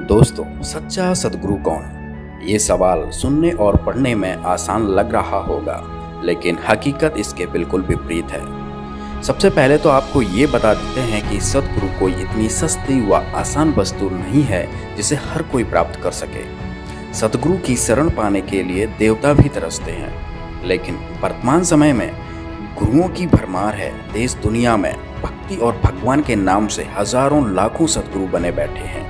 दोस्तों, सच्चा सद्गुरु कौन? ये सवाल सुनने और पढ़ने में आसान लग रहा होगा, लेकिन हकीकत इसके बिल्कुल विपरीत है। सबसे पहले तो आपको ये बता देते हैं कि सद्गुरु कोई इतनी सस्ती व आसान वस्तु नहीं है जिसे हर कोई प्राप्त कर सके। सद्गुरु की शरण पाने के लिए देवता भी तरसते हैं, लेकिन वर्तमान समय में गुरुओं की भरमार है। देश दुनिया में भक्ति और भगवान के नाम से हजारों लाखों सद्गुरु बने बैठे हैं।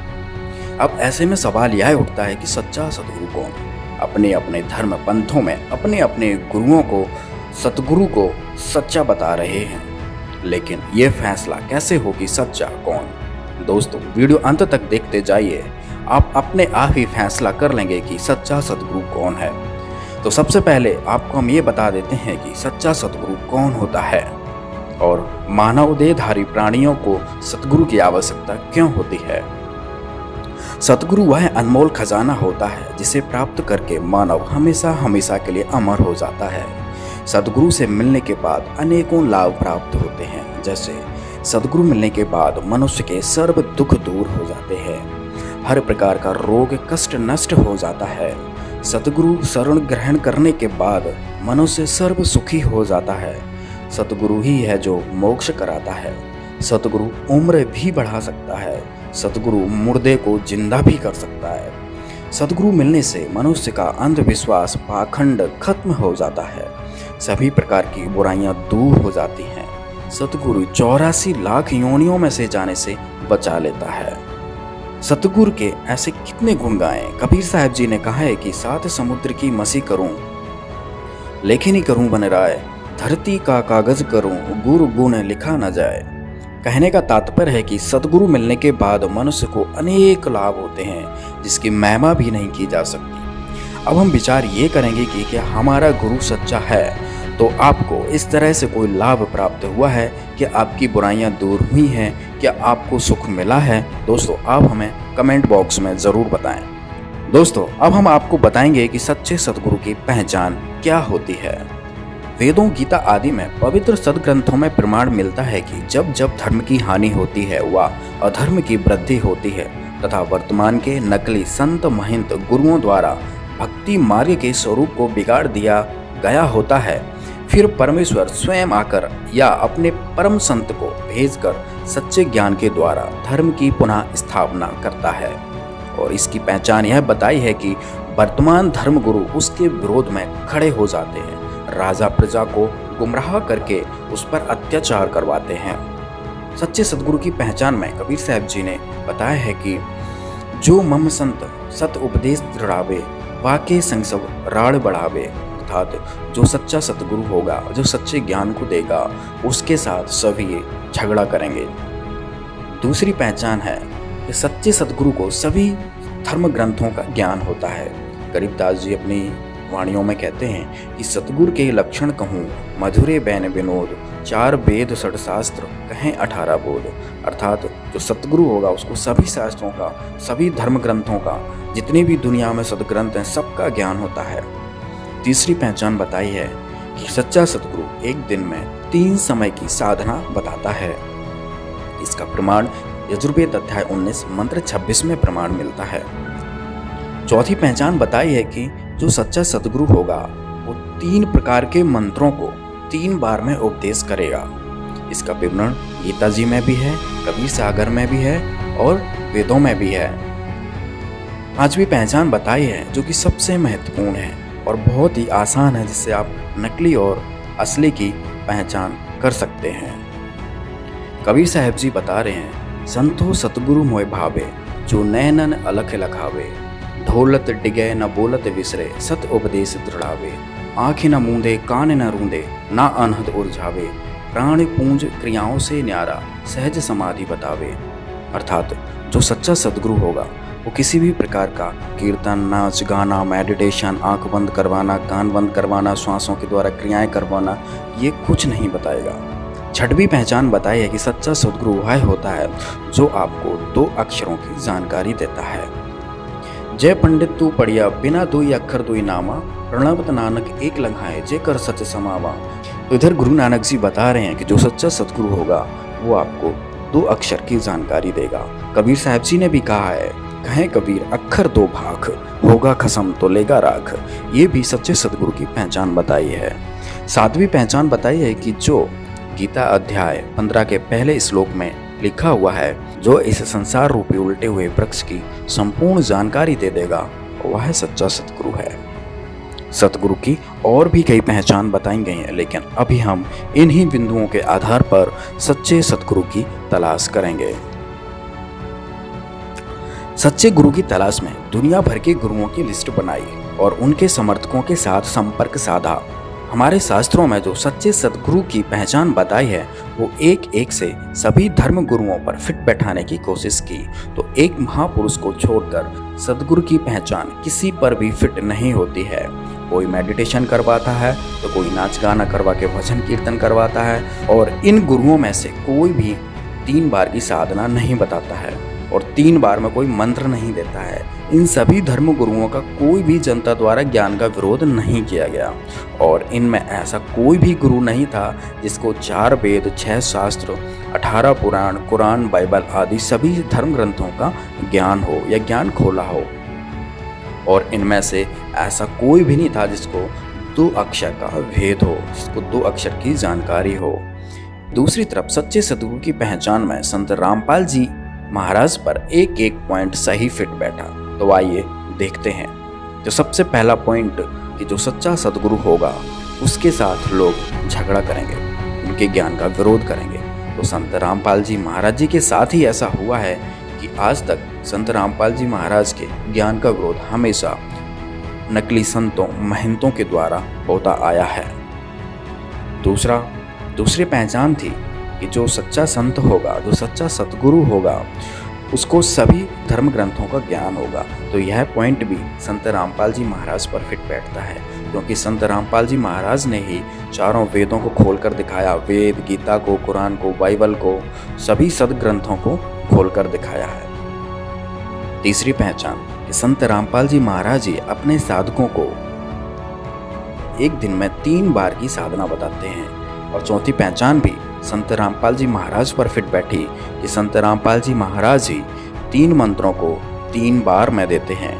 अब ऐसे में सवाल यह उठता है कि सच्चा सद्गुरु कौन? अपने अपने धर्म पंथों में अपने अपने गुरुओं को, सद्गुरु को सच्चा बता रहे हैं, लेकिन ये फैसला कैसे हो कि सच्चा कौन? दोस्तों, वीडियो अंत तक देखते जाइए, आप अपने आप ही फैसला कर लेंगे कि सच्चा सद्गुरु कौन है। तो सबसे पहले आपको हम ये बता देते हैं कि सच्चा सद्गुरु कौन होता है और मानव देहधारी प्राणियों को सद्गुरु की आवश्यकता क्यों होती है। सद्गुरु वह अनमोल खजाना होता है जिसे प्राप्त करके मानव हमेशा हमेशा के लिए अमर हो जाता है। सद्गुरु से मिलने के बाद अनेकों लाभ प्राप्त होते हैं। जैसे सद्गुरु मिलने के बाद मनुष्य के सर्व दुख दूर हो जाते हैं, हर प्रकार का रोग कष्ट नष्ट हो जाता है। सद्गुरु शरण ग्रहण करने के बाद मनुष्य सर्व सुखी हो जाता है। सद्गुरु ही है जो मोक्ष कराता है। सद्गुरु उम्र भी बढ़ा सकता है। सद्गुरु मुर्दे को जिंदा भी कर सकता है। सद्गुरु मिलने से मनुष्य का अंधविश्वास पाखंड खत्म हो जाता है। सभी प्रकार की बुराइयां दूर हो जाती हैं। सद्गुरु 84 लाख योनियों में से जाने से बचा लेता है। सद्गुरु के ऐसे कितने गुण गाएं। कबीर साहब जी ने कहा है कि 7 समुद्र की मसी करूं, लेखनी करूं बन राय, धरती का कागज करूं, गुरु गुण लिखा न जाए। कहने का तात्पर्य है कि सद्गुरु मिलने के बाद मनुष्य को अनेक लाभ होते हैं जिसकी महिमा भी नहीं की जा सकती। अब हम विचार ये करेंगे कि क्या हमारा गुरु सच्चा है तो आपको इस तरह से कोई लाभ प्राप्त हुआ है कि आपकी बुराइयां दूर हुई हैं, क्या आपको सुख मिला है? दोस्तों, आप हमें कमेंट बॉक्स में ज़रूर बताएं। दोस्तों, अब हम आपको बताएंगे कि सच्चे सद्गुरु की पहचान क्या होती है। वेदों, गीता आदि में पवित्र सद्ग्रंथों में प्रमाण मिलता है कि जब जब धर्म की हानि होती है व अधर्म की वृद्धि होती है तथा वर्तमान के नकली संत महंत गुरुओं द्वारा भक्ति मार्ग के स्वरूप को बिगाड़ दिया गया होता है, फिर परमेश्वर स्वयं आकर या अपने परम संत को भेजकर सच्चे ज्ञान के द्वारा धर्म की पुनः स्थापना करता है। और इसकी पहचान यह बताई है कि वर्तमान धर्म गुरु उसके विरोध में खड़े हो जाते हैं, राजा प्रजा को गुमराह करके उस पर अत्याचार करवाते हैं। सच्चे सद्गुरु की पहचान में कबीर साहब जी ने बताया है कि जो मम संत सत उपदेश दृढ़ावे, वाके संग सब राड़ बढ़ावे, अर्थात जो सच्चा सद्गुरु होगा, जो सच्चे ज्ञान को देगा, उसके साथ सभी झगड़ा करेंगे। दूसरी पहचान है कि सच्चे सद्गुरु को सभी धर्म ग्रंथों का ज्ञान होता है। गरीबदास जी अपनी वाणियों में कहते हैं कि सद्गुरु के लक्षण कहूँ, मधुरे बैन विनोद, 4 वेद 6 शास्त्र कहें 18 बोध। अर्थात जो सद्गुरु होगा उसको सभी शास्त्रों का, सभी धर्म ग्रंथों का, जितने भी दुनिया में सद्ग्रंथ हैं, सबका ज्ञान होता है। तीसरी पहचान बताई है कि सच्चा सद्गुरु एक दिन में 3 समय की साधना बताता है। इसका प्रमाण यजुर्वेद अध्याय 19 मंत्र 26 में प्रमाण मिलता है। चौथी पहचान बताई है कि जो सच्चा सद्गुरु होगा वो 3 प्रकार के मंत्रों को 3 बार में उपदेश करेगा। इसका विवरण गीता जी में भी है, कबीर सागर में भी है और वेदों में भी है। पांचवी पहचान बताई है जो कि सबसे महत्वपूर्ण है और बहुत ही आसान है, जिससे आप नकली और असली की पहचान कर सकते हैं। कबीर साहब जी बता रहे हैं, संतो सतगुरु मोय भावे, जो नैनन अलख लखावे, ढोलत डिगे न बोलत विसरे, सत उपदेश दृढ़ावे, आँखें न मूंदे कान न रूंदे, ना अनहद उलझावे, प्राण पूंज क्रियाओं से न्यारा, सहज समाधि बतावे। अर्थात जो सच्चा सद्गुरु होगा वो किसी भी प्रकार का कीर्तन, नाच गाना, मेडिटेशन, आंख बंद करवाना, कान बंद करवाना, श्वासों के द्वारा क्रियाएं करवाना, ये कुछ नहीं बताएगा। छठवीं पहचान बताई है कि सच्चा सद्गुरु वह होता है जो आपको 2 अक्षरों की जानकारी देता है। जय पंडित तू पढ़िया, बिना 2 अक्षर 2 नामा, प्रणवत नानक एक लंघाए, जे कर सच समावा। तो इधर गुरु नानक जी बता रहे हैं कि जो सच्चा सद्गुरु होगा वो आपको 2 अक्षर की जानकारी देगा। कबीर साहब जी ने भी कहा है कहें कबीर अक्षर दो भाख, होगा खसम तो लेगा राख। ये भी सच्चे सदगुरु की पहचान बताई है। सातवीं पहचान बताई है कि जो गीता अध्याय 15 के पहले श्लोक में लिखा हुआ है, जो इस संसार रूपी उल्टे हुए वृक्ष की संपूर्ण जानकारी दे देगा, वह सच्चा सतगुरु है। सतगुरु की और भी कई पहचान बताई गई हैं, लेकिन अभी हम इन्हीं बिंदुओं के आधार पर सच्चे सतगुरु की तलाश करेंगे। सच्चे गुरु की तलाश में दुनिया भर के गुरुओं की लिस्ट बनाई और उनके समर्थकों के साथ संपर्क साधा। हमारे शास्त्रों में जो सच्चे सतगुरु की पहचान बताई है, वो एक एक से सभी धर्म गुरुओं पर फिट बैठाने की कोशिश की, तो एक महापुरुष को छोड़कर सतगुरु की पहचान किसी पर भी फिट नहीं होती है। कोई मेडिटेशन करवाता है तो कोई नाच गाना करवा के भजन कीर्तन करवाता है, और इन गुरुओं में से कोई भी 3 बार की साधना नहीं बताता है और 3 बार में कोई मंत्र नहीं देता है। इन सभी धर्म गुरुओं का कोई भी जनता द्वारा ज्ञान का विरोध नहीं किया गया, और इनमें ऐसा कोई भी गुरु नहीं था जिसको 4 वेद, 6 शास्त्र, 18 पुराण, कुरान, बाइबल आदि सभी धर्म ग्रंथों का ज्ञान हो या ज्ञान खोला हो। और इनमें से ऐसा कोई भी नहीं था जिसको 2 अक्षर का भेद हो, जिसको 2 अक्षर की जानकारी हो। दूसरी तरफ सच्चे सतगुरु की पहचान में संत रामपाल जी महाराज पर एक एक पॉइंट सही फिट बैठा। तो आइए देखते हैं। तो सबसे पहला पॉइंट कि जो सच्चा सतगुरु होगा उसके साथ लोग झगड़ा करेंगे, उनके ज्ञान का विरोध करेंगे। तो संत रामपाल जी महाराज जी के साथ ही ऐसा हुआ है कि आज तक संत रामपाल जी महाराज के ज्ञान का विरोध हमेशा नकली संतों, महंतों के द्वारा होता आया है। दूसरी पहचान थी कि जो सच्चा संत होगा, जो सच्चा सतगुरु होगा, उसको सभी धर्म ग्रंथों का ज्ञान होगा। तो यह पॉइंट भी संत रामपाल जी महाराज पर फिट बैठता है, क्योंकि संत रामपाल जी महाराज ने ही चारों वेदों को खोलकर दिखाया। वेद, गीता को, कुरान को, बाइबल को, सभी सदग्रंथों को खोलकर दिखाया है। तीसरी पहचान कि संत रामपाल जी महाराज जी अपने साधकों को एक दिन में 3 बार की साधना बताते हैं। और चौथी पहचान भी संत रामपाल जी महाराज पर फिट बैठी कि संत रामपाल जी महाराज जी 3 मंत्रों को 3 बार में देते हैं।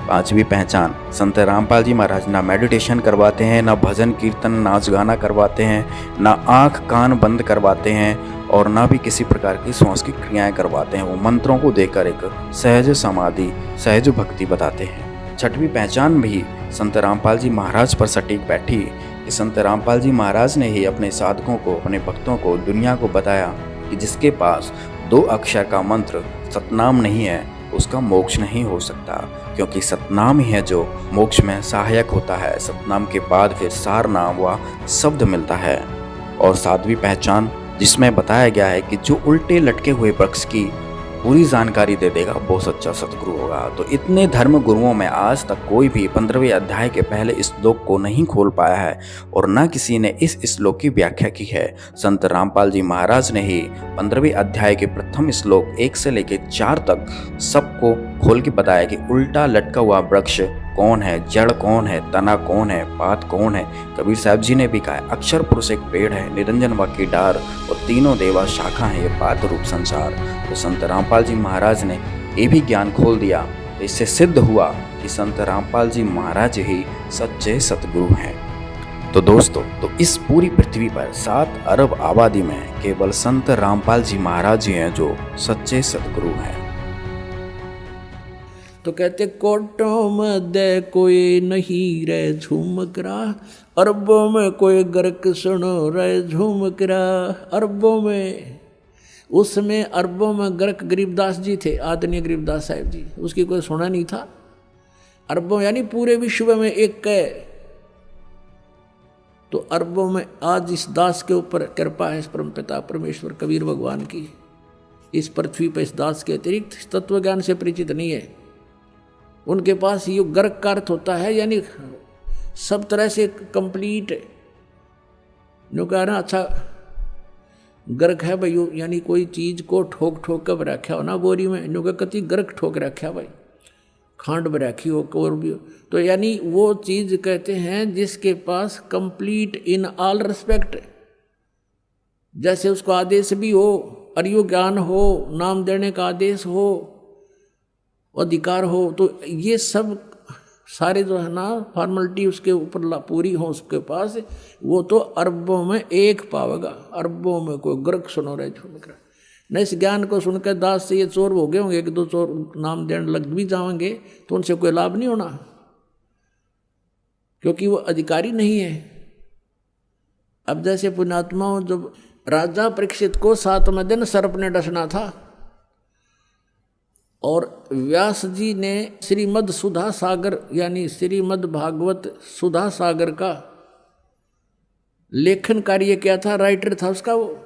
पांचवी पहचान, संत रामपाल जी महाराज ना मेडिटेशन करवाते हैं, ना भजन कीर्तन, नाच गाना करवाते हैं, ना आँख कान बंद करवाते हैं, और ना भी किसी प्रकार की श्वास की क्रियाएं करवाते हैं। वो मंत्रों को देकर एक सहज समाधि, सहज भक्ति बताते हैं। छठवीं पहचान भी संत रामपाल जी महाराज पर सटीक बैठी कि संत रामपाल जी महाराज ने ही अपने साधकों को, अपने भक्तों को, दुनिया को बताया कि जिसके पास 2 अक्षर का मंत्र सतनाम नहीं है, उसका मोक्ष नहीं हो सकता, क्योंकि सतनाम ही है जो मोक्ष में सहायक होता है। सतनाम के बाद फिर सार नाम व शब्द मिलता है। और 7वीं पहचान जिसमें बताया गया है कि जो उल्टे लटके हुए वृक्ष की पूरी जानकारी दे देगा, वो सच्चा सतगुरु होगा। तो इतने धर्म गुरुओं में आज तक कोई भी 15वें अध्याय के पहले श्लोक को नहीं खोल पाया है, और न किसी ने इस श्लोक की व्याख्या की है। संत रामपाल जी महाराज ने ही 15वें अध्याय के प्रथम श्लोक 1 से लेकर 4 तक सबको खोल के बताया कि उल्टा लटका हुआ वृक्ष कौन है, जड़ कौन है, तना कौन है, पात कौन है। कबीर साहब जी ने भी कहा, अक्षर पुरुष एक पेड़ है, निरंजन वाकी डार, और तीनों देवा शाखा है, ये पात रूप संसार। तो संत रामपाल जी महाराज ने ये भी ज्ञान खोल दिया। तो इससे सिद्ध हुआ कि संत रामपाल जी महाराज ही सच्चे सतगुरु हैं। तो दोस्तों, तो इस पूरी पृथ्वी पर 7 अरब आबादी में केवल संत रामपाल जी महाराज ही हैं जो सच्चे सतगुरु हैं। तो कहते कोटों में दे कोई नहीं रे झूमकरा, अरबों में कोई गर्क सुनो रे झूमकरा। अरबों में, उसमें अरबों में गर्क गरीबदास जी थे, आदरणीय गरीबदास साहब जी, उसकी कोई सुना नहीं था। अरबों यानी पूरे विश्व में एक है। तो अरबों में आज इस दास के ऊपर कृपा है, इस परम पिता परमेश्वर कबीर भगवान की। इस पृथ्वी पर इस दास के अतिरिक्त तत्व ज्ञान से परिचित नहीं है। उनके पास ये गर्क का अर्थ होता है, यानी सब तरह से कंप्लीट है। जो कह रहा अच्छा गर्क है भाई, यानी कोई चीज को ठोक ठोक कर रखा हो ना बोरी में, जो कति गर्क ठोक रखा भाई, खांड में रखी हो और भी हो। तो यानी वो चीज कहते हैं जिसके पास कंप्लीट इन ऑल रिस्पेक्ट, जैसे उसको आदेश भी हो, अर्यो ज्ञान हो, नाम देने का आदेश हो, अधिकार हो, तो ये सब सारे जो है ना फॉर्मेलिटी उसके ऊपर पूरी हो उसके पास, वो तो अरबों में एक पावेगा, अरबों में कोई ग्रक सुनो रहे झुमक रहा न। इस ज्ञान को सुनकर दास से ये चोर हो गए होंगे, एक दो चोर नाम देने लग भी जाएंगे तो उनसे कोई लाभ नहीं होना, क्योंकि वो अधिकारी नहीं है। अब जैसे पुण्यात्माओं, जब राजा परीक्षित को 7वें दिन सर्प ने डसना था और व्यास जी ने श्रीमद् सुधा सागर यानी श्रीमद् भागवत सुधा सागर का लेखन कार्य किया था, राइटर था उसका वो,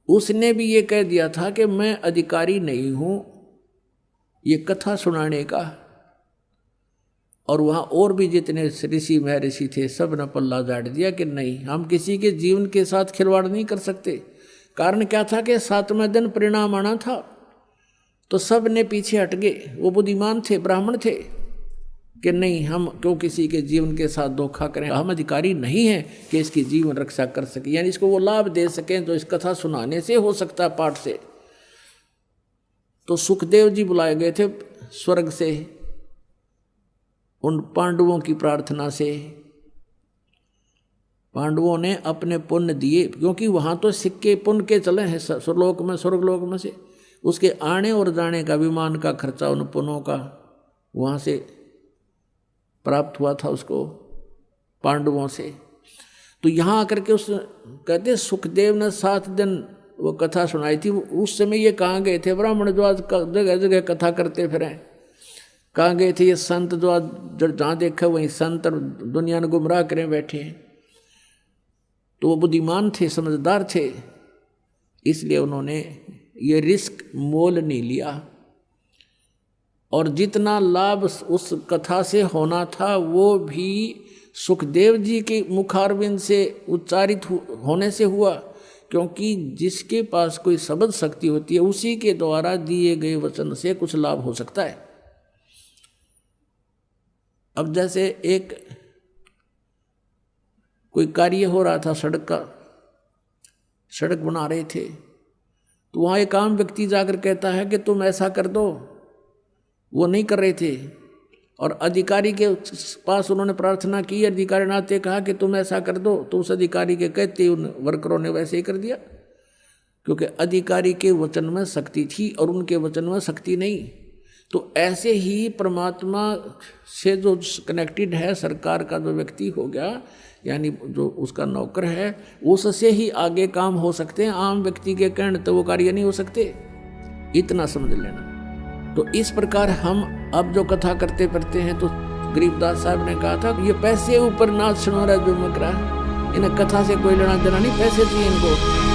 उसने भी ये कह दिया था कि मैं अधिकारी नहीं हूं ये कथा सुनाने का। और वहाँ और भी जितने ऋषि महर्षि थे सब ने पल्ला झाड़ दिया कि नहीं, हम किसी के जीवन के साथ खिलवाड़ नहीं कर सकते। कारण क्या था कि 7वें दिन परिणाम आना था, तो सब ने पीछे हट गए। वो बुद्धिमान थे, ब्राह्मण थे कि नहीं, हम क्यों किसी के जीवन के साथ धोखा करें, हम अधिकारी नहीं हैं कि इसकी जीवन रक्षा कर सके, यानी इसको वो लाभ दे सकें तो इस कथा सुनाने से हो सकता है, पाठ से। तो सुखदेव जी बुलाए गए थे स्वर्ग से उन पांडवों की प्रार्थना से। पांडवों ने अपने पुण्य दिए, क्योंकि वहाँ तो सिक्के पुण्य के चले हैं स्वर्गलोक में, स्वर्गलोक में से उसके आने और जाने का विमान का खर्चा उन पुण्यों का वहाँ से प्राप्त हुआ था उसको पांडवों से। तो यहाँ आकर के उस कहते सुखदेव ने 7 दिन वो कथा सुनाई थी। उस समय ये कहाँ गए थे ब्राह्मण जो आज जगह जगह कथा करते फिरें, कहाँ गए थे ये संत जो आज जहाँ देखा वहीं संत और दुनिया ने गुमराह करें बैठे हैं। तो वो बुद्धिमान थे, समझदार थे, इसलिए उन्होंने ये रिस्क मोल नहीं लिया। और जितना लाभ उस कथा से होना था वो भी सुखदेव जी के मुखारविंद से उच्चारित होने से हुआ, क्योंकि जिसके पास कोई शब्द शक्ति होती है उसी के द्वारा दिए गए वचन से कुछ लाभ हो सकता है। अब जैसे एक कोई कार्य हो रहा था सड़क का, सड़क बना रहे थे, तो वहाँ एक आम व्यक्ति जाकर कहता है कि तुम ऐसा कर दो, वो नहीं कर रहे थे। और अधिकारी के पास उन्होंने प्रार्थना की, अधिकारी नाते कहा कि तुम ऐसा कर दो, तो उस अधिकारी के कहते उन वर्करों ने वैसे ही कर दिया, क्योंकि अधिकारी के वचन में शक्ति थी और उनके वचन में शक्ति नहीं। तो ऐसे ही परमात्मा से जो कनेक्टेड है, सरकार का जो व्यक्ति हो गया यानी जो उसका नौकर है, उससे ही आगे काम हो सकते हैं। आम व्यक्ति के कहने तो वो कार्य नहीं हो सकते, इतना समझ लेना। तो इस प्रकार हम अब जो कथा करते पढ़ते हैं, तो गरीबदास साहब ने कहा था ये पैसे ऊपर नाच सुनो रहा जो मकरा, इन्हें कथा से कोई लेना देना नहीं, पैसे चाहिए इनको।